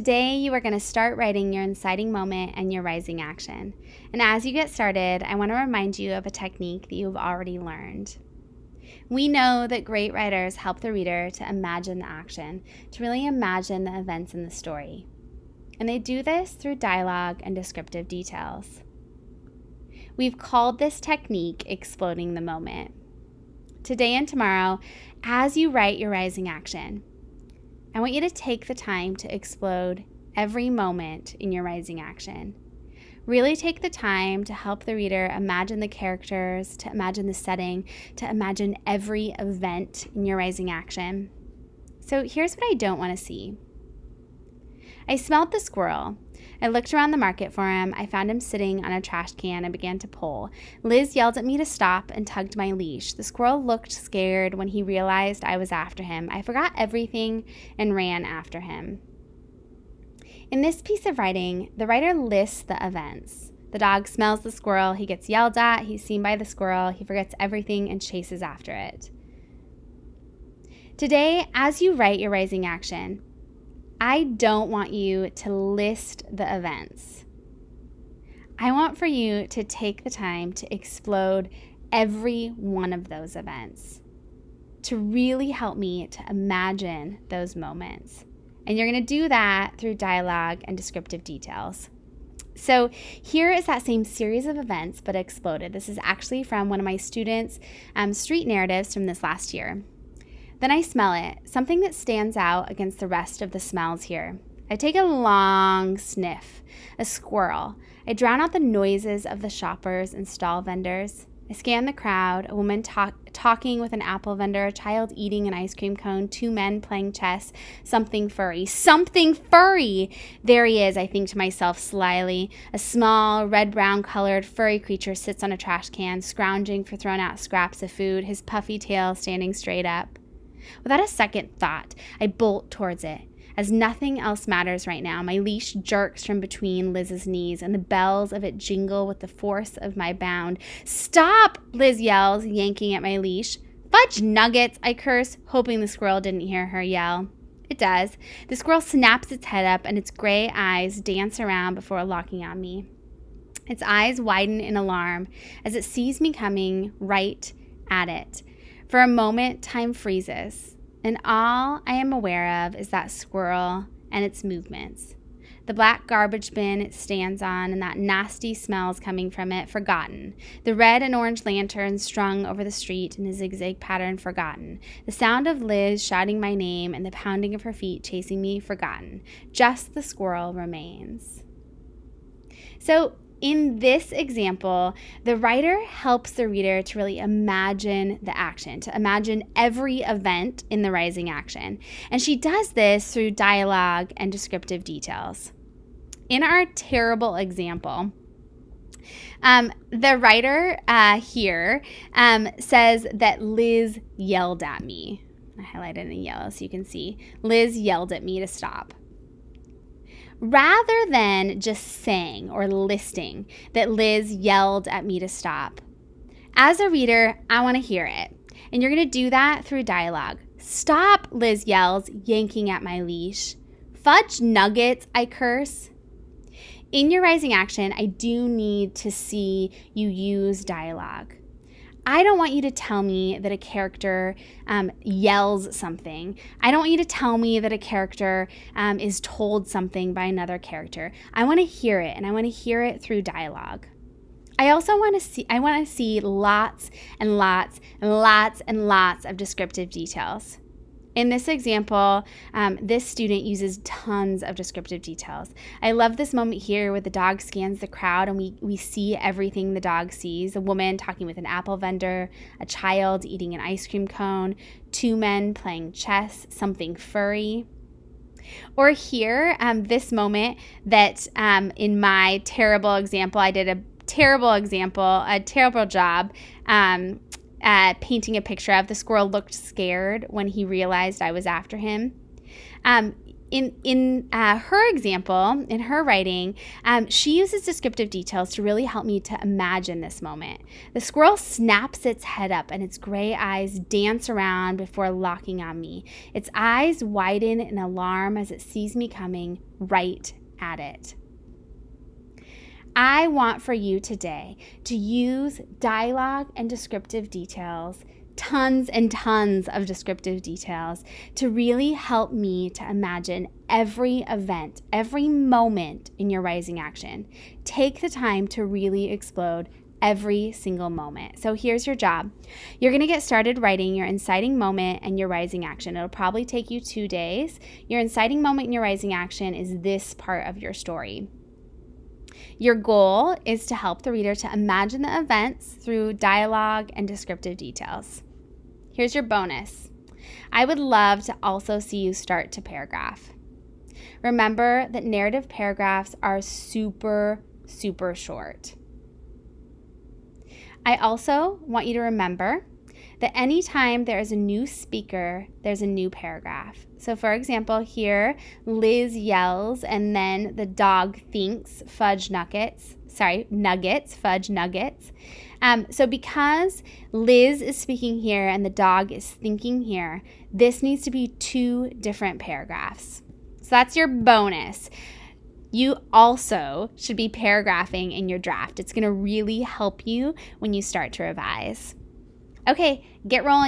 Today, you are going to start writing your inciting moment and your rising action. And as you get started, I want to remind you of a technique that you've already learned. We know that great writers help the reader to imagine the action, to really imagine the events in the story. And they do this through dialogue and descriptive details. We've called this technique exploding the moment. Today and tomorrow, as you write your rising action, I want you to take the time to explode every moment in your rising action. Really take the time to help the reader imagine the characters, to imagine the setting, to imagine every event in your rising action. So here's what I don't want to see. I smelled the squirrel. I looked around the market for him. I found him sitting on a trash can and began to pull. Liz yelled at me to stop and tugged my leash. The squirrel looked scared when he realized I was after him. I forgot everything and ran after him. In this piece of writing, the writer lists the events. The dog smells the squirrel. He gets yelled at. He's seen by the squirrel. He forgets everything and chases after it. Today, as you write your rising action, I don't want you to list the events. I want for you to take the time to explode every one of those events, to really help me to imagine those moments. And you're going to do that through dialogue and descriptive details. So here is that same series of events, but exploded. This is actually from one of my students' street narratives from this last year. Then I smell it, something that stands out against the rest of the smells here. I take a long sniff, a squirrel. I drown out the noises of the shoppers and stall vendors. I scan the crowd, a woman talking with an apple vendor, a child eating an ice cream cone, two men playing chess, something furry. Something furry! There he is, I think to myself slyly. A small, red-brown colored furry creature sits on a trash can, scrounging for thrown out scraps of food, his puffy tail standing straight up. Without a second thought, I bolt towards it. As nothing else matters right now, my leash jerks from between Liz's knees, and the bells of it jingle with the force of my bound. "Stop!" Liz yells, yanking at my leash. "Fudge nuggets!" I curse, hoping the squirrel didn't hear her yell. It does. The squirrel snaps its head up, and its gray eyes dance around before locking on me. Its eyes widen in alarm as it sees me coming right at it. For a moment, time freezes, and all I am aware of is that squirrel and its movements. The black garbage bin it stands on and that nasty smells coming from it, forgotten. The red and orange lanterns strung over the street in a zigzag pattern, forgotten. The sound of Liz shouting my name and the pounding of her feet chasing me, forgotten. Just the squirrel remains. So, in this example, the writer helps the reader to really imagine the action, to imagine every event in the rising action. And she does this through dialogue and descriptive details. In our terrible example, the writer here says that Liz yelled at me. I highlighted in yellow so you can see. Liz yelled at me to stop. Rather than just saying or listing that Liz yelled at me to stop, as a reader, I want to hear it. And you're going to do that through dialogue. "Stop," Liz yells, yanking at my leash. "Fudge nuggets," I curse. In your rising action, I do need to see you use dialogue. I don't want you to tell me that a character yells something. I don't want you to tell me that a character is told something by another character. I want to hear it, and I want to hear it through dialogue. I also want to see lots and lots and lots and lots of descriptive details. In this example, this student uses tons of descriptive details. I love this moment here where the dog scans the crowd and we see everything the dog sees. A woman talking with an apple vendor, a child eating an ice cream cone, two men playing chess, something furry. Or here, this moment that in my terrible example, I did a terrible job painting a picture of. The squirrel looked scared when he realized I was after him. in her example, in her writing, she uses descriptive details to really help me to imagine this moment. The squirrel snaps its head up and its gray eyes dance around before locking on me. Its eyes widen in alarm as it sees me coming right at it. I want for you today to use dialogue and descriptive details, tons and tons of descriptive details, to really help me to imagine every event, every moment in your rising action. Take the time to really explode every single moment. So here's your job. You're going to get started writing your inciting moment and your rising action. It'll probably take you 2 days. Your inciting moment and your rising action is this part of your story. Your goal is to help the reader to imagine the events through dialogue and descriptive details. Here's your bonus. I would love to also see you start to paragraph. Remember that narrative paragraphs are super, super short. I also want you to remember that anytime there is a new speaker, there's a new paragraph. So for example, here, Liz yells and then the dog thinks nuggets, fudge nuggets. So because Liz is speaking here and the dog is thinking here, this needs to be 2 different paragraphs. So that's your bonus. You also should be paragraphing in your draft. It's going to really help you when you start to revise. Okay, get rolling.